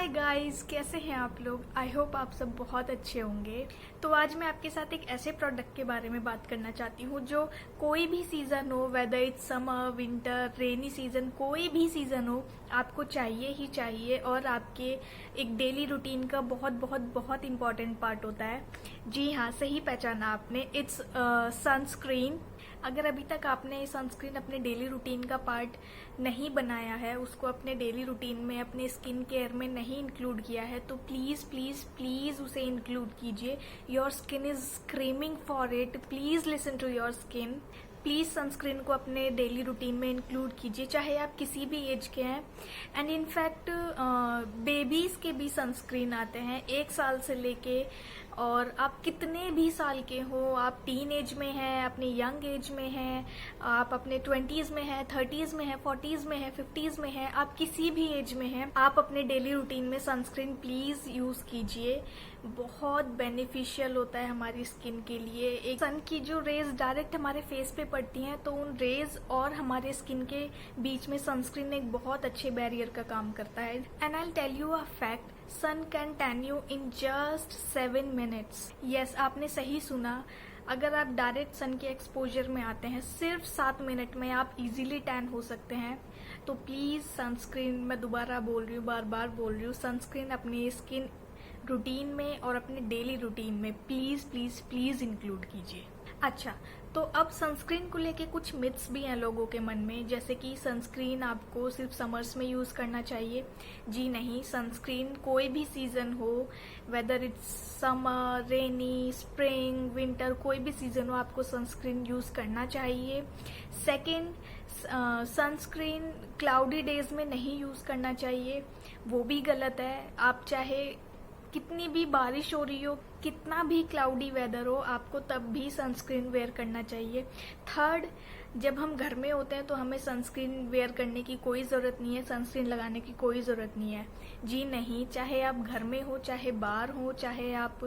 Hi guys, कैसे हैं आप लोग। आई होप आप सब बहुत अच्छे होंगे। तो आज मैं आपके साथ एक ऐसे प्रोडक्ट के बारे में बात करना चाहती हूँ जो कोई भी सीज़न हो, whether it's summer, winter, rainy season, कोई भी सीज़न हो, आपको चाहिए ही चाहिए और आपके एक डेली रूटीन का बहुत बहुत बहुत इम्पॉर्टेंट पार्ट होता है। जी हाँ, सही पहचाना आपने, इट्स सनस्क्रीन। अगर अभी तक आपने सनस्क्रीन अपने डेली रूटीन का पार्ट नहीं बनाया है, उसको अपने डेली रूटीन में, अपने स्किन केयर में नहीं इंक्लूड किया है, तो प्लीज़ प्लीज़ प्लीज़ उसे इंक्लूड कीजिए। Your skin is screaming for it. Please listen to your skin. Please sunscreen को अपने डेली रूटीन में इंक्लूड कीजिए, चाहे आप किसी भी एज के हैं। एंड इनफैक्ट बेबीज़ के भी सनस्क्रीन आते हैं 1 साल से लेके, और आप कितने भी साल के हो, आप टीन एज में हैं, अपनी यंग एज में हैं, आप अपने 20s में हैं, 30s में हैं, 40s में हैं, 50s में हैं, आप किसी भी एज में हैं, आप अपने डेली रूटीन में सनस्क्रीन प्लीज़ यूज़ कीजिए। बहुत बेनिफिशियल होता है हमारी स्किन के लिए। एक सन की जो रेज डायरेक्ट हमारे फेस पे पड़ती हैं, तो उन रेज और हमारे स्किन के बीच में सनस्क्रीन एक बहुत अच्छे बैरियर का काम करता है। And I tell you a fact, sun can tan you in just 7 minutes. Yes, आपने सही सुना। अगर आप डायरेक्ट सन के एक्सपोजर में आते हैं, सिर्फ 7 मिनट में आप इजीली टैन हो सकते हैं। तो प्लीज़ सनस्क्रीन, मैं दोबारा बोल रही हूँ, बार बार बोल रही हूँ, सनस्क्रीन अपनी स्किन रूटीन में और अपने डेली रूटीन में प्लीज़ प्लीज़ प्लीज़ इंक्लूड कीजिए। अच्छा, तो अब सनस्क्रीन को लेके कुछ मिथ्स भी हैं लोगों के मन में, जैसे कि सनस्क्रीन आपको सिर्फ समर्स में यूज़ करना चाहिए। जी नहीं, सनस्क्रीन कोई भी सीज़न हो, whether it's summer, rainy, spring, winter, कोई भी सीज़न हो, आपको सनस्क्रीन यूज़ करना चाहिए। सेकेंड, सनस्क्रीन क्लाउडी डेज में नहीं यूज़ करना चाहिए, वो भी गलत है। आप चाहे कितनी भी बारिश हो रही हो, कितना भी क्लाउडी वेदर हो, आपको तब भी सनस्क्रीन वेयर करना चाहिए। थर्ड, जब हम घर में होते हैं तो हमें सनस्क्रीन वेयर करने की कोई ज़रूरत नहीं है, सनस्क्रीन लगाने की कोई ज़रूरत नहीं है। जी नहीं, चाहे आप घर में हो, चाहे बाहर हो, चाहे आप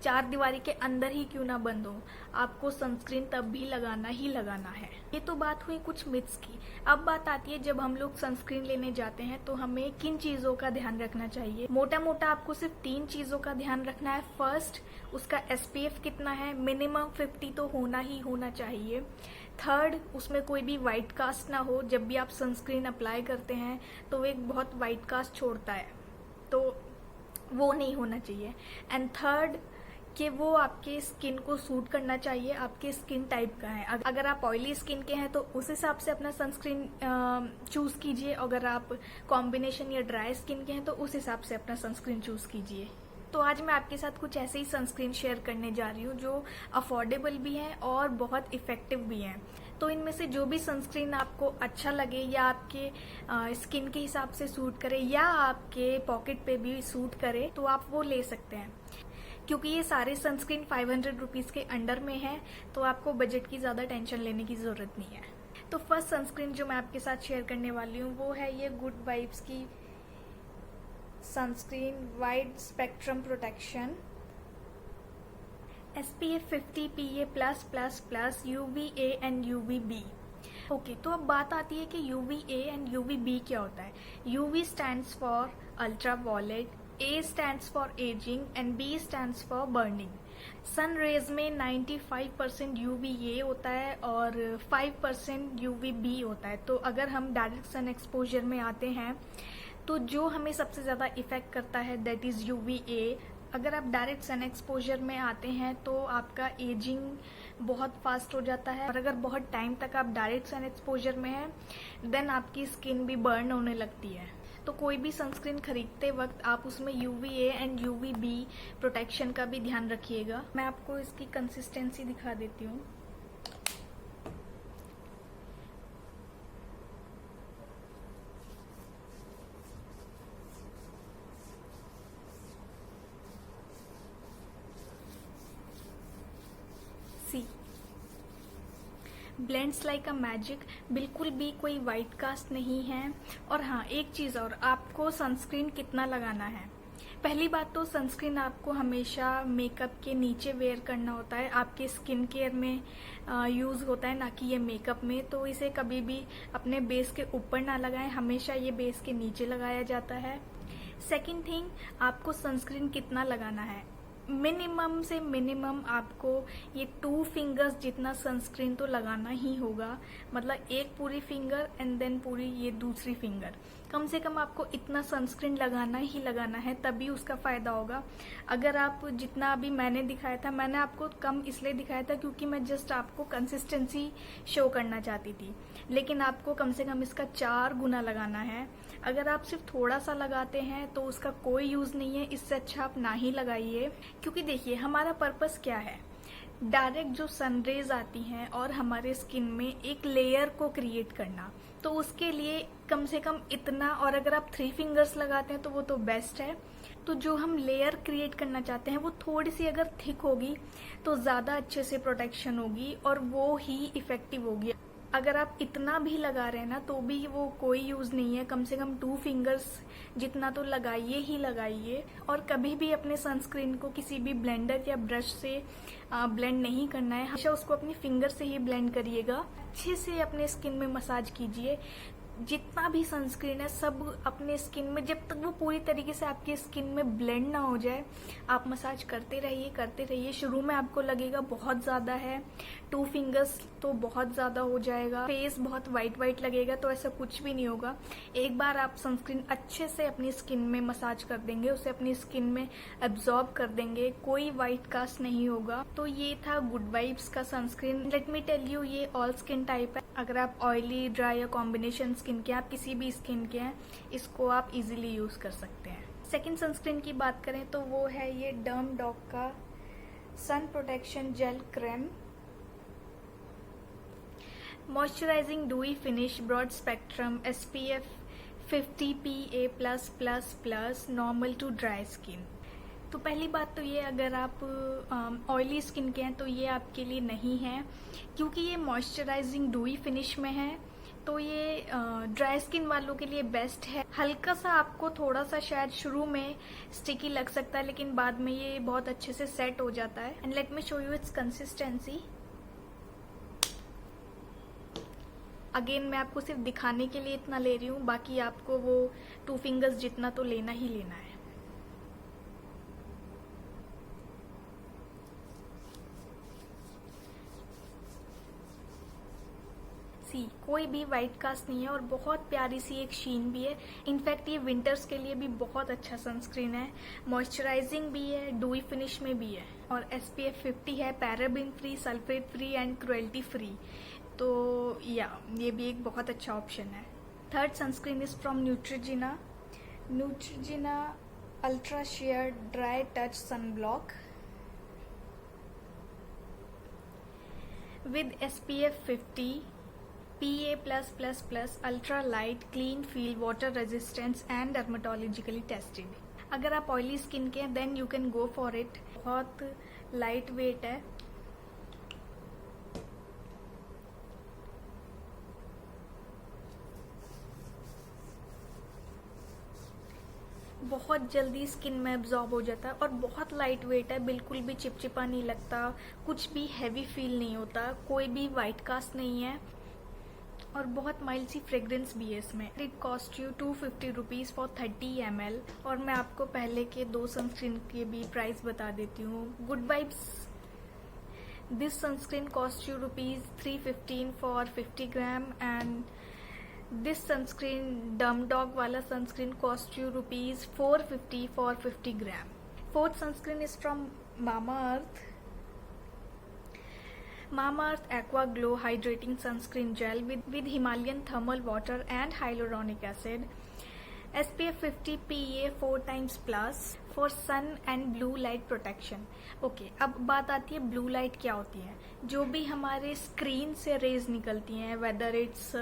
4 दीवारी के अंदर ही क्यों ना बंद हो, आपको सनस्क्रीन तब भी लगाना ही लगाना है। ये तो बात हुई कुछ मिथ्स की। अब बात आती है, जब हम लोग सनस्क्रीन लेने जाते हैं तो हमें किन चीज़ों का ध्यान रखना चाहिए। मोटा मोटा आपको सिर्फ 3 चीज़ों का ध्यान रखना है। फर्स्ट, उसका SPF कितना है, मिनिमम 50 तो होना ही होना चाहिए। थर्ड, उसमें कोई भी वाइट कास्ट ना हो। जब भी आप सनस्क्रीन अप्लाई करते हैं तो वो एक बहुत वाइट कास्ट छोड़ता है, तो वो नहीं होना चाहिए। एंड थर्ड, कि वो आपके स्किन को सूट करना चाहिए, आपके स्किन टाइप का है। अगर आप ऑयली स्किन के हैं तो उस हिसाब से अपना सनस्क्रीन चूज़ कीजिए। अगर आप कॉम्बिनेशन या ड्राई स्किन के हैं तो उस हिसाब से अपना सनस्क्रीन चूज़ कीजिए। तो आज मैं आपके साथ कुछ ऐसे ही सनस्क्रीन शेयर करने जा रही हूँ जो अफोर्डेबल भी हैं और बहुत इफ़ेक्टिव भी हैं। तो इनमें से जो भी सनस्क्रीन आपको अच्छा लगे, या आपके स्किन के हिसाब से सूट करे, या आपके पॉकेट पे भी सूट करे, तो आप वो ले सकते हैं। क्योंकि ये सारे सनस्क्रीन 500 रुपीज़ के अंडर में है, तो आपको बजट की ज़्यादा टेंशन लेने की ज़रूरत नहीं है। तो फर्स्ट सनस्क्रीन जो मैं आपके साथ शेयर करने वाली हूँ वो है ये गुड वाइब्स की sunscreen wide spectrum protection SPF 50 PA+++ UVA and UVB। Okay, तो अब बात आती है कि UVA एंड UVB क्या होता है। UV stands for ultraviolet, A stands for ageing and B stands for burning. Sun rays में 95% UVA होता है और 5% UVB होता है। तो अगर हम डायरेक्ट सन एक्सपोजर में आते हैं तो जो हमें सबसे ज़्यादा इफ़ेक्ट करता है दैट इज़ UVA। अगर आप डायरेक्ट सन एक्सपोजर में आते हैं तो आपका एजिंग बहुत फास्ट हो जाता है, और अगर बहुत टाइम तक आप डायरेक्ट सन एक्सपोजर में हैं देन आपकी स्किन भी बर्न होने लगती है। तो कोई भी सनस्क्रीन खरीदते वक्त आप उसमें UVA एंड UVB प्रोटेक्शन का भी ध्यान रखिएगा। मैं आपको इसकी कंसिस्टेंसी दिखा देती हूँ। सी, ब्लेंड्स लाइक अ मैजिक, बिल्कुल भी कोई वाइट कास्ट नहीं है। और हाँ, एक चीज़ और, आपको सनस्क्रीन कितना लगाना है। पहली बात तो सनस्क्रीन आपको हमेशा मेकअप के नीचे वेयर करना होता है, आपके स्किन केयर में यूज़ होता है, ना कि ये मेकअप में। तो इसे कभी भी अपने बेस के ऊपर ना लगाएं, हमेशा ये बेस के नीचे लगाया जाता है। सेकंड थिंग, आपको सनस्क्रीन कितना लगाना है। मिनिमम से मिनिमम आपको ये 2 फिंगर्स जितना सनस्क्रीन तो लगाना ही होगा, मतलब एक पूरी फिंगर एंड देन पूरी ये दूसरी फिंगर। कम से कम आपको इतना सनस्क्रीन लगाना ही लगाना है, तभी उसका फायदा होगा। अगर आप जितना अभी मैंने दिखाया था, मैंने आपको कम इसलिए दिखाया था क्योंकि मैं जस्ट आपको कंसिस्टेंसी शो करना चाहती थी, लेकिन आपको कम से कम इसका 4 गुना लगाना है। अगर आप सिर्फ थोड़ा सा लगाते हैं तो उसका कोई यूज नहीं है, इससे अच्छा आप ना ही लगाइए। क्योंकि देखिए हमारा पर्पस क्या है, डायरेक्ट जो सनरेज आती हैं और हमारे स्किन में एक लेयर को क्रिएट करना, तो उसके लिए कम से कम इतना, और अगर आप 3 फिंगर्स लगाते हैं तो वो तो बेस्ट है। तो जो हम लेयर क्रिएट करना चाहते हैं वो थोड़ी सी अगर थिक होगी तो ज़्यादा अच्छे से प्रोटेक्शन होगी और वो ही इफेक्टिव होगी। अगर आप इतना भी लगा रहे हैं ना तो भी वो कोई यूज नहीं है। कम से कम 2 फिंगर्स जितना तो लगाइए ही लगाइए। और कभी भी अपने सनस्क्रीन को किसी भी ब्लेंडर या ब्रश से ब्लेंड नहीं करना है, हमेशा उसको अपनी फिंगर से ही ब्लेंड करिएगा। अच्छे से अपने स्किन में मसाज कीजिए। जितना भी सनस्क्रीन है सब अपने स्किन में, जब तक वो पूरी तरीके से आपकी स्किन में ब्लेंड ना हो जाए, आप मसाज करते रहिए करते रहिए। शुरू में आपको लगेगा बहुत ज़्यादा है, 2 फिंगर्स तो बहुत ज़्यादा हो जाएगा, फेस बहुत वाइट वाइट लगेगा, तो ऐसा कुछ भी नहीं होगा। एक बार आप सनस्क्रीन अच्छे से अपनी स्किन में मसाज कर देंगे, उसे अपनी स्किन में एब्जॉर्ब कर देंगे, कोई वाइट कास्ट नहीं होगा। तो ये था गुड वाइब्स का sunscreen. Let me tell you, ये ऑल स्किन टाइप है। अगर आप ऑयली, ड्राई या कॉम्बिनेशन स्किन के, आप किसी भी स्किन के हैं, इसको आप इजीली यूज कर सकते हैं। सेकंड सनस्क्रीन की बात करें तो वो है ये डर्म डॉग का sun protection gel cream, moisturising dewy finish, broad spectrum, SPF 50 PA+++, normal to dry skin. तो पहली बात तो ये, अगर आप ऑयली स्किन के हैं तो ये आपके लिए नहीं है, क्योंकि ये मॉइस्चराइजिंग डूई फिनिश में है। तो ये ड्राई स्किन वालों के लिए बेस्ट है। हल्का सा आपको थोड़ा सा शायद शुरू में स्टिकी लग सकता है, लेकिन बाद में ये बहुत अच्छे से सेट हो जाता है। And let me show you it's consistency. Again मैं आपको सिर्फ दिखाने के लिए इतना ले रही हूँ, बाकी आपको वो 2 फिंगर्स जितना तो लेना ही लेना है। कोई भी वाइट कास्ट नहीं है और बहुत प्यारी सी एक शीन भी है। इनफैक्ट ये विंटर्स के लिए भी बहुत अच्छा सनस्क्रीन है। मॉइस्चराइजिंग भी है, डूई फिनिश में भी है, और SPF 50 है, paraben free, sulphate free and cruelty free. तो ये भी एक बहुत अच्छा ऑप्शन है। Third sunscreen is from Neutrogena ultra share dry touch sunblock with SPF 50, PA+++, ultra light, clean feel, water resistance and dermatologically tested। अगर आप ऑयली स्किन के हैं then you can go for it. बहुत light weight है, बहुत जल्दी skin में absorb हो जाता है और बहुत लाइट वेट है, बिल्कुल भी चिपचिपा नहीं लगता, कुछ भी हैवी फील नहीं होता, कोई भी वाइट कास्ट नहीं है और बहुत माइल्ड सी फ्रेग्रेंस भी है इसमें। It cost you 250 rupees for 30 ml। और मैं आपको पहले के 2 सनस्क्रीन के भी प्राइस बता देती हूँ। Good vibes, this sunscreen cost you ₹315 for 50 gram and this sunscreen Dermdoc वाला sunscreen cost you ₹450 for 50 gram. Fourth sunscreen is from Mamaearth Aqua Glow Hydrating Sunscreen Gel with Himalayan Thermal Water and Hyaluronic Acid, SPF 50 PA 4x+ for sun and blue light protection। Okay, अब बात आती है blue light क्या होती है। जो भी हमारे स्क्रीन से रेज निकलती हैं, whether it's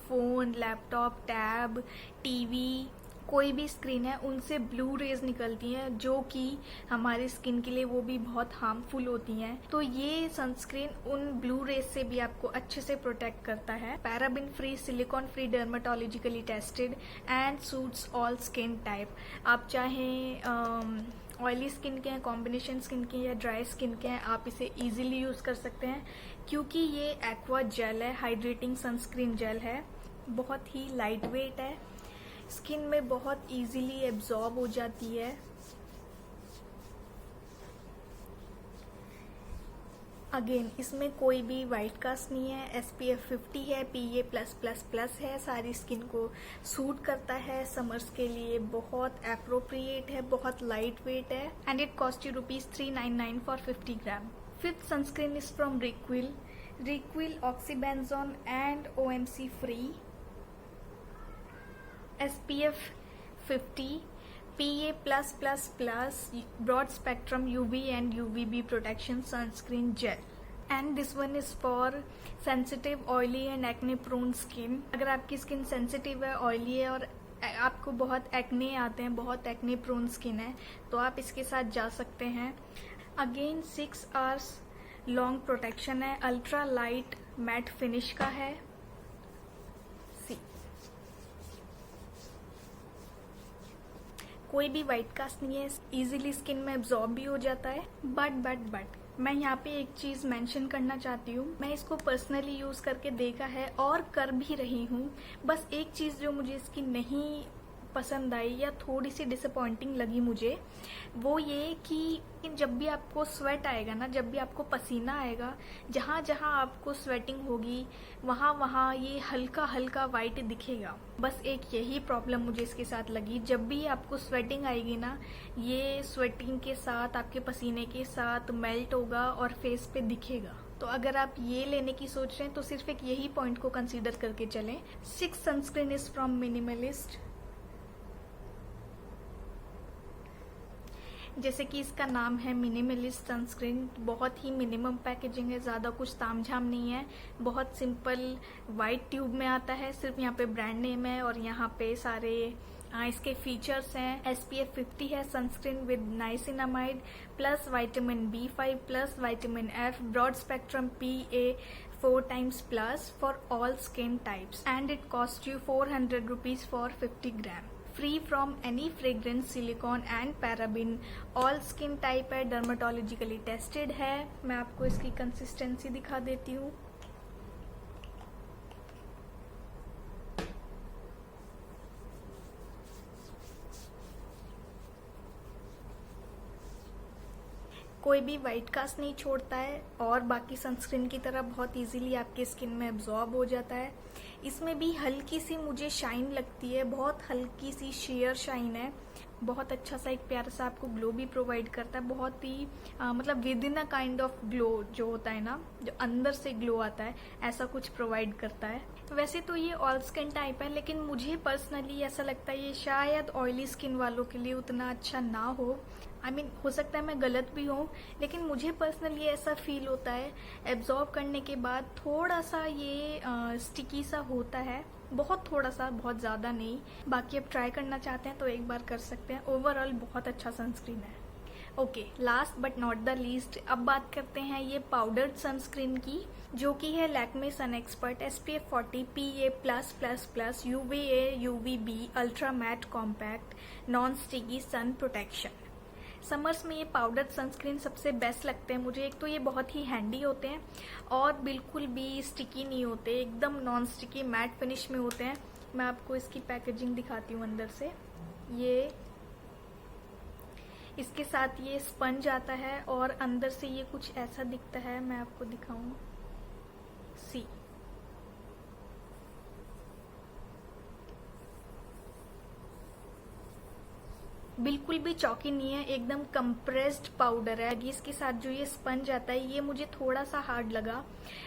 phone, laptop, tab, TV, कोई भी स्क्रीन है, उनसे ब्लू रेज निकलती हैं जो कि हमारी स्किन के लिए वो भी बहुत हार्मफुल होती हैं। तो ये सनस्क्रीन उन ब्लू रेज से भी आपको अच्छे से प्रोटेक्ट करता है। Paraben free, silicon free, dermatologically tested and suits all skin type. आप चाहें ऑयली स्किन के हैं, कॉम्बिनेशन स्किन के या ड्राई स्किन के हैं, आप इसे इजीली यूज कर सकते हैं क्योंकि ये एक्वा जेल है, हाइड्रेटिंग सनस्क्रीन जेल है, बहुत ही लाइट वेट है, स्किन में बहुत इजीली एब्जॉर्ब हो जाती है। अगेन इसमें कोई भी वाइट कास्ट नहीं है, SPF 50 है, PA+++ है, सारी स्किन को सूट करता है। समर्स के लिए बहुत अप्रोप्रिएट है, बहुत लाइट वेट है and it cost you ₹399 for 50 gram. Fifth sunscreen is from Reequil oxybenzone and OMC free, SPF 50, PA+++, broad spectrum UV and UVB protection sunscreen gel, and this one is for sensitive, oily and acne prone skin। अगर आपकी skin sensitive है, oily है और आपको बहुत acne आते हैं, बहुत एक्ने प्रोन स्किन है, तो आप इसके साथ जा सकते हैं। अगेन 6 आवर्स लॉन्ग प्रोटेक्शन है, अल्ट्रा लाइट मैट फिनिश का है। कोई भी वाइट कास्ट नहीं है, इजीली स्किन में एब्जॉर्ब भी हो जाता है। बट मैं यहाँ पे एक चीज मेंशन करना चाहती हूँ, मैं इसको पर्सनली यूज करके देखा है और कर भी रही हूँ। बस एक चीज जो मुझे इसकी नहीं पसंद आई या थोड़ी सी डिसअपॉइंटिंग लगी मुझे, वो ये कि जब भी आपको स्वेट आएगा ना, जब भी आपको पसीना आएगा, जहाँ जहाँ आपको स्वेटिंग होगी वहाँ वहाँ ये हल्का हल्का वाइट दिखेगा। बस एक यही प्रॉब्लम मुझे इसके साथ लगी। जब भी आपको स्वेटिंग आएगी ना, ये स्वेटिंग के साथ आपके पसीने के साथ मेल्ट होगा और फेस पे दिखेगा। तो अगर आप ये लेने की सोच रहे हैं तो सिर्फ एक यही पॉइंट को कंसीडर करके चलें। 6 सनस्क्रीन इज फ्रॉम मिनिमलिस्ट। जैसे कि इसका नाम है मिनिमलिस्ट सनस्क्रीन, बहुत ही मिनिमम पैकेजिंग है, ज़्यादा कुछ तामझाम नहीं है, बहुत सिंपल वाइट ट्यूब में आता है। सिर्फ यहाँ पे ब्रांड नेम है और यहाँ पे सारे इसके फीचर्स हैं। SPF 50 है sunscreen with niacinamide plus vitamin B5 plus vitamin F, broad spectrum PA 4 times plus for all skin types, and it costs you 400 rupees for 50 gram। Free from any fragrance, silicon and paraben, all skin type है, dermatologically tested है। मैं आपको इसकी consistency दिखा देती हूँ। कोई भी वाइट कास्ट नहीं छोड़ता है और बाकी सनस्क्रीन की तरह बहुत इजीली आपके स्किन में एब्जॉर्ब हो जाता है। इसमें भी हल्की सी मुझे शाइन लगती है, बहुत हल्की सी शेयर शाइन है। बहुत अच्छा सा एक प्यारा सा आपको ग्लो भी प्रोवाइड करता है, बहुत ही मतलब with in a kind of glow जो होता है ना, जो अंदर से ग्लो आता है, ऐसा कुछ प्रोवाइड करता है। वैसे तो ये ऑल स्किन टाइप है, लेकिन मुझे पर्सनली ऐसा लगता है ये शायद ऑयली स्किन वालों के लिए उतना अच्छा ना हो। I mean, हो सकता है मैं गलत भी हूँ, लेकिन मुझे पर्सनली ऐसा फील होता है एब्जॉर्ब करने के बाद थोड़ा सा ये स्टिकी सा होता है, बहुत थोड़ा सा, बहुत ज़्यादा नहीं। बाकी अब ट्राई करना चाहते हैं तो एक बार कर सकते हैं। ओवरऑल बहुत अच्छा सनस्क्रीन है। Okay, last but not the least, अब बात करते हैं ये पाउडर्ड सनस्क्रीन की, जो कि है Lakme sun expert SPF 40 PA+++ UVA UVB ultra matte compact non sticky sun protection. Summers में ये पाउडर सनस्क्रीन सबसे बेस्ट लगते हैं मुझे। एक तो ये बहुत ही हैंडी होते हैं और बिल्कुल भी स्टिकी नहीं होते, एकदम नॉन स्टिकी मैट फिनिश में होते हैं। मैं आपको इसकी पैकेजिंग दिखाती हूँ अंदर से। ये इसके साथ ये स्पंज आता है और अंदर से ये कुछ ऐसा दिखता है, मैं आपको दिखाऊँ। सी बिल्कुल भी चौकी नहीं है, एकदम कंप्रेस्ड पाउडर है। इसके साथ जो ये स्पंज आता है ये मुझे थोड़ा सा हार्ड लगा।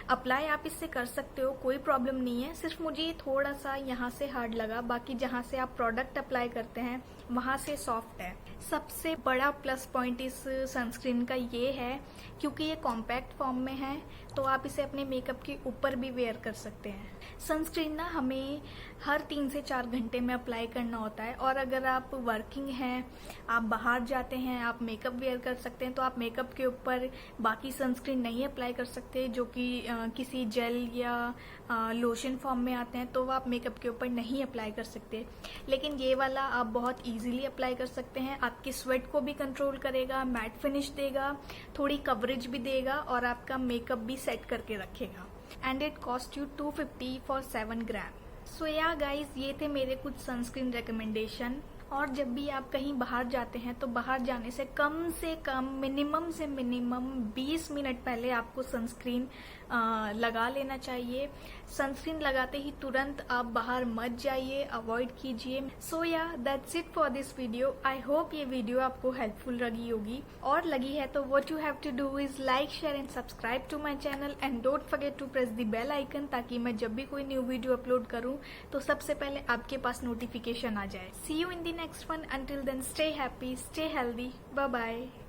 अप्लाई आप इससे कर सकते हो, कोई प्रॉब्लम नहीं है, सिर्फ मुझे ये थोड़ा सा यहाँ से हार्ड लगा। बाकी जहाँ से आप प्रोडक्ट अप्लाई करते हैं वहाँ से सॉफ्ट है। सबसे बड़ा प्लस पॉइंट इस सनस्क्रीन का ये है क्योंकि ये कॉम्पैक्ट फॉर्म में है, तो आप इसे अपने मेकअप के ऊपर भी वेयर कर सकते हैं। सनस्क्रीन ना हमें हर 3 से 4 घंटे में अप्लाई करना होता है, और अगर आप वर्किंग हैं, आप बाहर जाते हैं, आप मेकअप वेयर कर सकते हैं, तो आप मेकअप के ऊपर बाकी सनस्क्रीन नहीं अप्लाई कर सकते जो कि किसी जेल या लोशन फॉर्म में आते हैं, तो वो आप मेकअप के ऊपर नहीं अप्लाई कर सकते। लेकिन ये वाला आप बहुत इजीली अप्लाई कर सकते हैं। आपकी स्वेट को भी कंट्रोल करेगा, मैट फिनिश देगा, थोड़ी कवरेज भी देगा और आपका मेकअप भी सेट करके रखेगा। And it cost you 250 for 7 gram. So yeah guys, ये थे मेरे कुछ सनस्क्रीन रिकमेंडेशन। और जब भी आप कहीं बाहर जाते हैं तो बाहर जाने से कम मिनिमम से मिनिमम 20 मिनट पहले आपको सनस्क्रीन लगा लेना चाहिए। सनस्क्रीन लगाते ही तुरंत आप बाहर मत जाइए, अवॉइड कीजिए। सो या that's it for this video. I hope ये वीडियो आपको हेल्पफुल लगी होगी, और लगी है तो what you have to do is like, share and subscribe to my channel and don't forget to press the bell icon, ताकि मैं जब भी कोई न्यू वीडियो अपलोड करूं तो सबसे पहले आपके पास नोटिफिकेशन आ जाए। See you in the next one. Until then, stay happy, stay healthy. Bye bye.